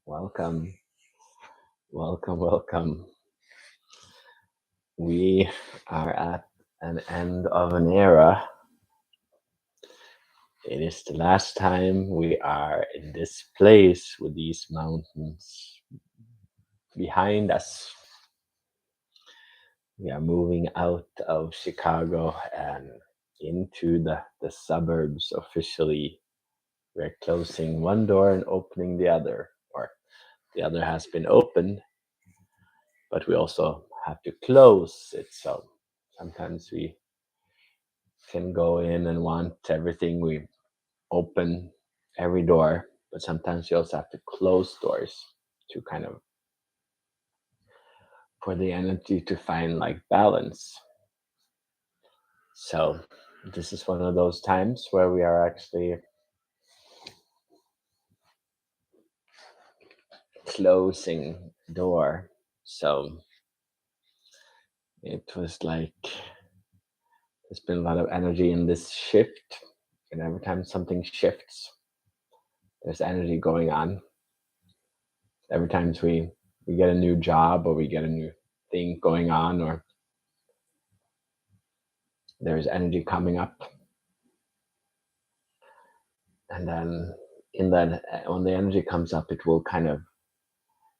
Welcome, welcome. We are at an end of an era. It is the last time we are in this place with these mountains behind us. We are moving out of Chicago and into the suburbs officially. We're closing one door and opening the other, or the other has been opened, but we also have to close it. So sometimes we can go in and want everything. We open every door, but sometimes you also have to close doors to kind of for the energy to find like balance. So this is one of those times where we are actually closing door. So it was like there's been a lot of energy in this shift, and every time something shifts, there's energy going on. Every time we get a new job or we get a new thing going on, or there's energy coming up, and then in that when the energy comes up, it will kind of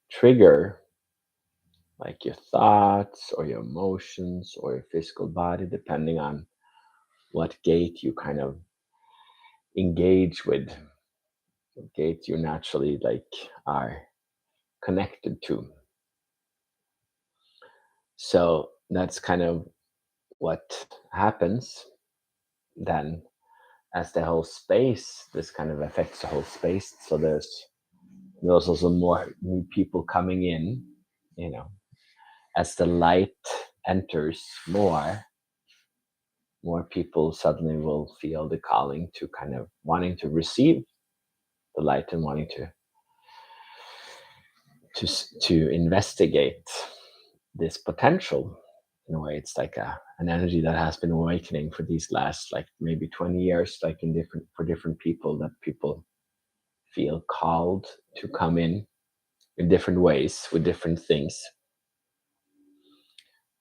trigger like your thoughts or your emotions or your physical body, depending on what gate you kind of engage with, what gate you naturally like are connected to. So that's kind of what happens then as the whole space, this kind of affects the whole space. So there's also more new people coming in, you know, as the light enters more people suddenly will feel the calling to kind of wanting to receive the light and wanting to investigate this potential. In a way, it's like an energy that has been awakening for these last like maybe 20 years, like in different people, that people feel called to come in different ways with different things.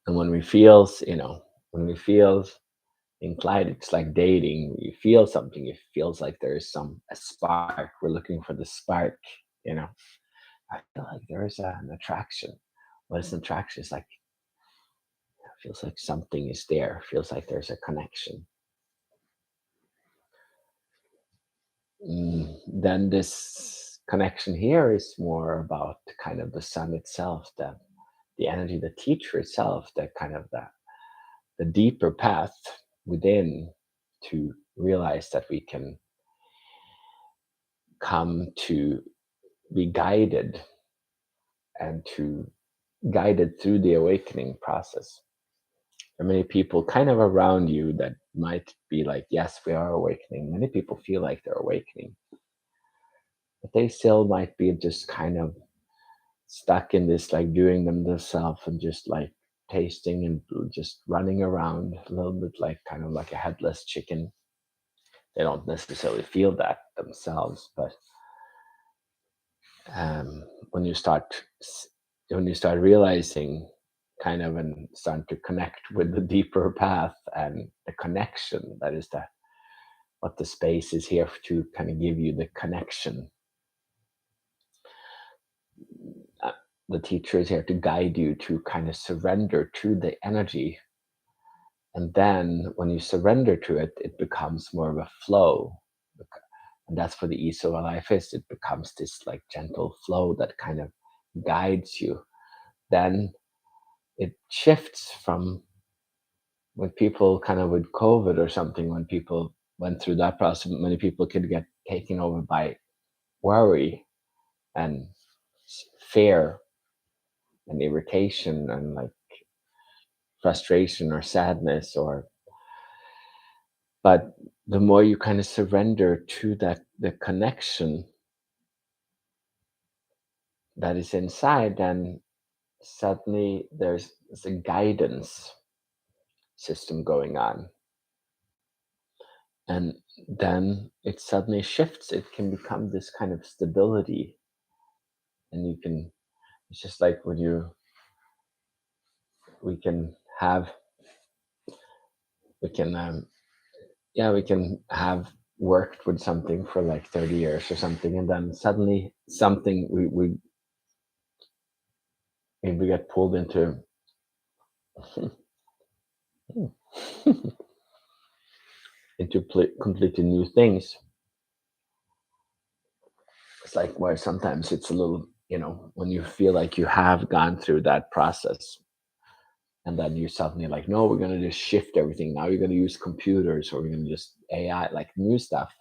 And when we feel, when we feel inclined, it's like dating. You feel something. It feels like there is a spark. We're looking for the spark. You know, I feel like there is an attraction. What is an attraction? It's like it feels like something is there. Feels like there's a connection. Then this connection here is more about kind of the sun itself, the energy, the teacher itself, that kind of the deeper path within to realize that we can come to be guided and to guided through the awakening process. There are many people kind of around you that might be like, yes, we are awakening. Many people feel like they're awakening, but they still might be just kind of stuck in this, like doing them themselves and just like tasting and just running around a little bit like kind of like a headless chicken. They don't necessarily feel that themselves, but um, when you start when you start realizing kind of and start to connect with the deeper path and the connection, that is what the space is here to kind of give you, the connection. uh, the teacher is here to guide you to kind of surrender to the energy, and then when you surrender to it, it becomes more of a flow. And that's where the ease of a life is. It becomes this like gentle flow that kind of guides you. Then it shifts from when people kind of with COVID or something, when people went through that process, many people could get taken over by worry and fear and irritation and like frustration or sadness, or but the more you kind of surrender to that, the connection that is inside, then suddenly there's a guidance system going on. And then it suddenly shifts. It can become this kind of stability, and you can. It's just like when you we can have we can yeah, we can have worked with something for like 30 years or something, and then suddenly something we get pulled into into completely new things. It's like where sometimes it's a little, when you feel like you have gone through that process, and then you suddenly like, no, we're going to just shift everything. Now you're going to use computers, or we're going to just AI, like new stuff.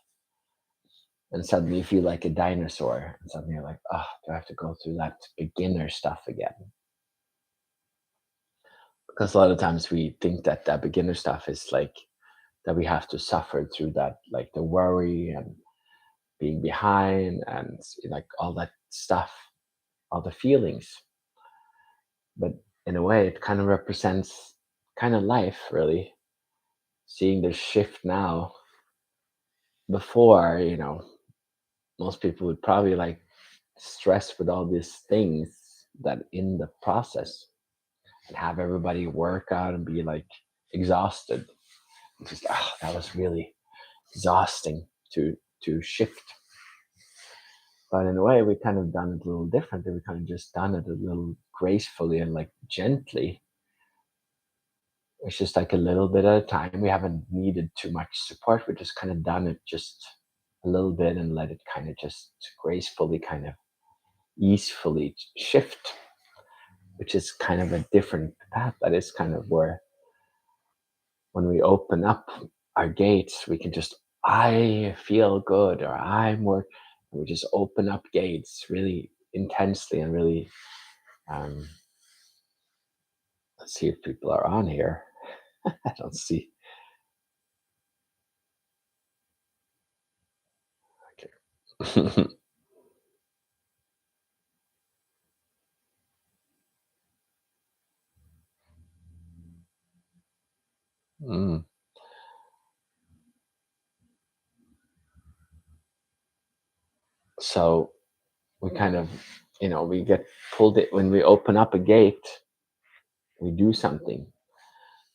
And suddenly you feel like a dinosaur. And suddenly you're like, oh, do I have to go through that beginner stuff again? Because a lot of times we think that that beginner stuff is like that we have to suffer through that, like the worry and being behind and like all that stuff, all the feelings. But in a way, it kind of represents kind of life, really. Seeing the shift now, before, most people would probably like stress with all these things that in the process and have everybody work out and be like exhausted. Just that was really exhausting to shift. But in a way, we kind of done it a little differently. We kind of just done it a little gracefully and like gently. It's just like a little bit at a time. We haven't needed too much support. We just kind of done it just a little bit and let it kind of just gracefully, kind of easefully shift, which is kind of a different path. That is kind of where when we open up our gates, we can just, I feel good, or I'm more, we just open up gates really intensely and really, um, let's see if people are on here. I don't see. Okay. Mm. So we kind of, we get pulled it when we open up a gate, we do something,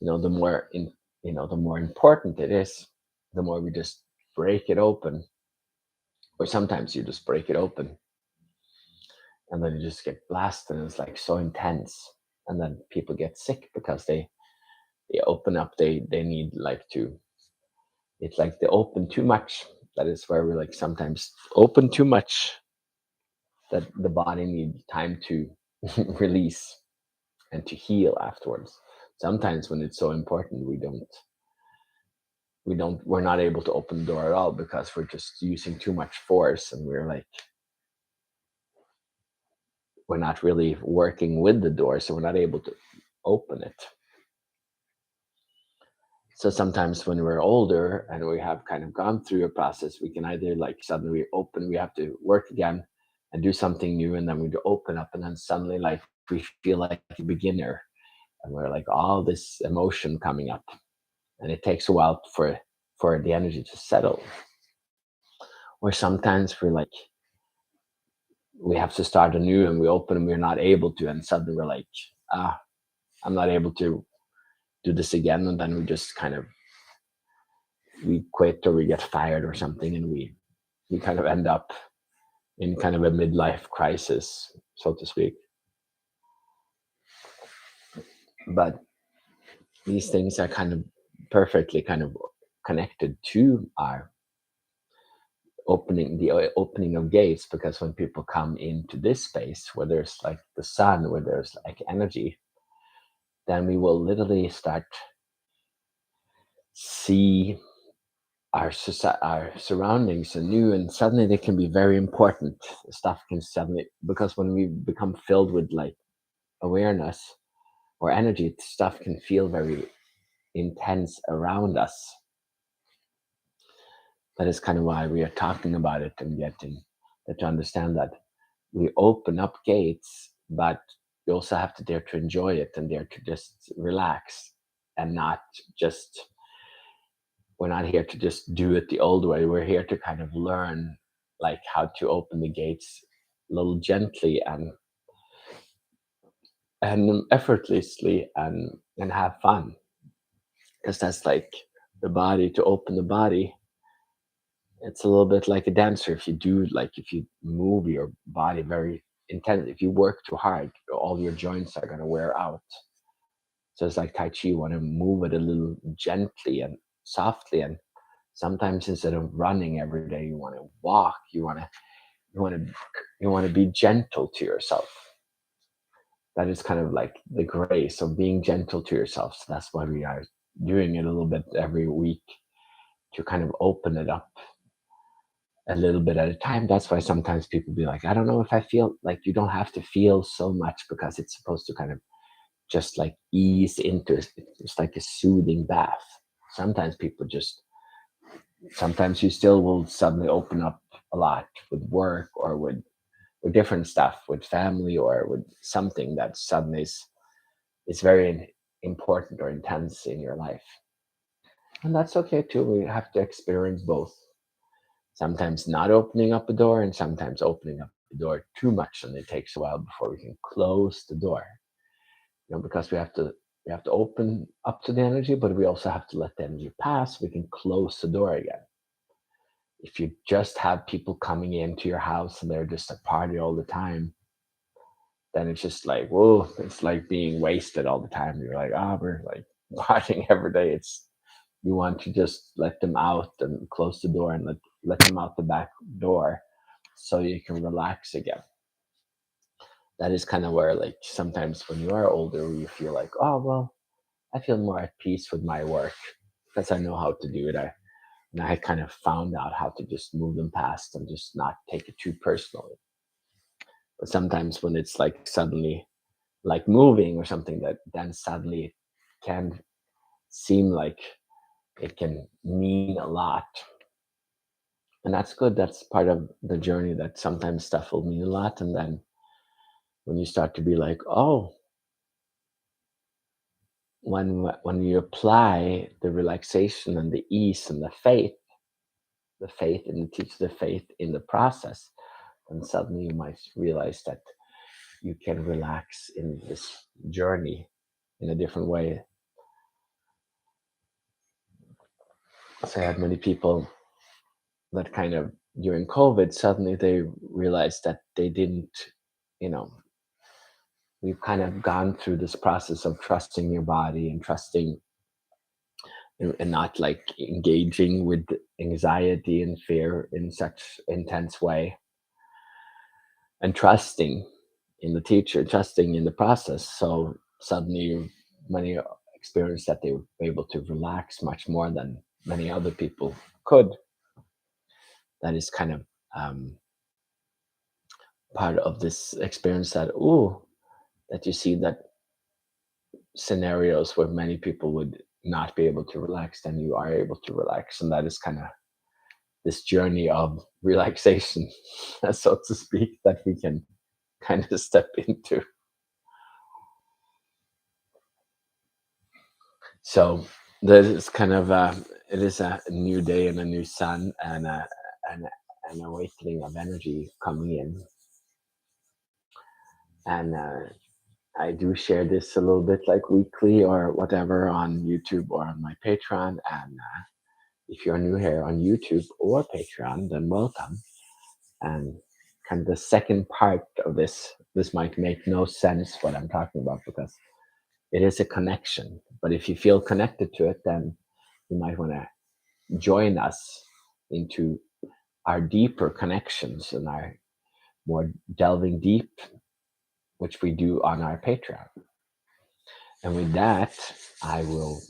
the more the more important it is, the more we just break it open. Or sometimes you just break it open and then you just get blasted, and it's like so intense, and then people get sick because they open up, they need like to, it's like they open too much. That is where we like sometimes open too much, that the body needs time to release and to heal afterwards. Sometimes when it's so important, we're not able to open the door at all because we're just using too much force, and we're not really working with the door, so we're not able to open it. So sometimes when we're older and we have kind of gone through a process, we can either like suddenly open, we have to work again and do something new, and then we open up, and then suddenly like we feel like a beginner, and we're like all this emotion coming up, and it takes a while for the energy to settle. Or sometimes we're like, we have to start anew, and we open and we're not able to, and suddenly we're like, ah, I'm not able to do this again, and then we just kind of, we quit or we get fired or something, and we kind of end up in kind of a midlife crisis, so to speak. But these things are kind of perfectly kind of connected to our opening of gates, because when people come into this space where there's like the sun, where there's like energy, then we will literally start see our surroundings anew, and suddenly they can be very important. Stuff can suddenly, because when we become filled with like awareness or energy, stuff can feel very intense around us. That is kind of why we are talking about it and getting to understand that we open up gates, but you also have to dare to enjoy it and dare to just relax and not just we're not here to just do it the old way. We're here to kind of learn like how to open the gates a little gently and effortlessly and have fun, because that's like the body. To open the body, it's a little bit like a dancer. If you do, like, if you move your body very intense, if you work too hard, all your joints are going to wear out. So it's like Tai Chi. You want to move it a little gently and softly, and sometimes instead of running every day, you want to walk. You want to you want to be gentle to yourself. That is kind of like the grace of being gentle to yourself. So that's why we are doing it a little bit every week, to kind of open it up a little bit at a time. That's why sometimes people be like, I don't know if I feel like. You don't have to feel so much, because it's supposed to kind of just like ease into it. It's like a soothing bath. Sometimes people just, sometimes you still will suddenly open up a lot with work, or with different stuff, with family, or with something that suddenly is very important or intense in your life. And that's okay too. We have to experience both. Sometimes not opening up a door, and sometimes opening up the door too much, and it takes a while before we can close the door. Because we have to open up to the energy, but we also have to let the energy pass. We can close the door again. If you just have people coming into your house and they're just a party all the time, then it's just like, whoa, it's like being wasted all the time. You're like, we're like partying every day. It's, you want to just let them out and close the door, and let them out the back door, so you can relax again. That is kind of where, like, sometimes when you are older, you feel like, oh well, I feel more at peace with my work, because I know how to do it. I kind of found out how to just move them past and just not take it too personally. But sometimes when it's like suddenly like moving or something, that then suddenly it can seem like it can mean a lot. And that's good. That's part of the journey, that sometimes stuff will mean a lot. And then when you start to be like, oh, when you apply the relaxation and the ease and the faith and teach the faith in the process, then suddenly you might realize that you can relax in this journey in a different way. So I had many people that kind of, during COVID, suddenly they realized that they didn't, you know, we've kind of gone through this process of trusting your body and trusting, and not like engaging with anxiety and fear in such intense way, and trusting in the teacher, trusting in the process. So suddenly many experienced that they were able to relax much more than many other people could. That is kind of part of this experience, that, ooh, that you see that scenarios where many people would not be able to relax, then you are able to relax. And that is kind of this journey of relaxation, so to speak, that we can kind of step into. So this is kind of it is a new day and a new sun, and an, an awakening of energy coming in. And I do share this a little bit like weekly or whatever on YouTube or on my Patreon. And if you're new here on YouTube or Patreon, then welcome. And kind of the second part of this might make no sense what I'm talking about, because it is a connection. But if you feel connected to it, then you might want to join us into our deeper connections and our more delving deep, which we do on our Patreon. And with that, I will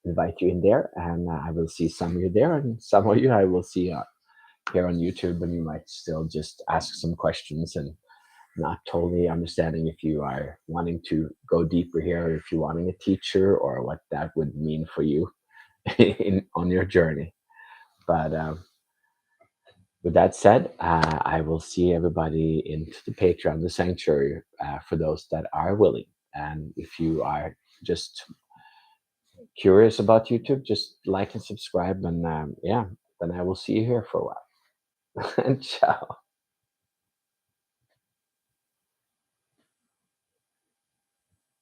invite you in there, and I will see some of you there, and some of you I will see here on YouTube, and you might still just ask some questions, and not totally understanding if you are wanting to go deeper here, or if you're wanting a teacher, or what that would mean for you on your journey. But with that said, I will see everybody into the Patreon, the sanctuary, for those that are willing. And if you are just curious about YouTube, just like and subscribe, and yeah, then I will see you here for a while. And ciao.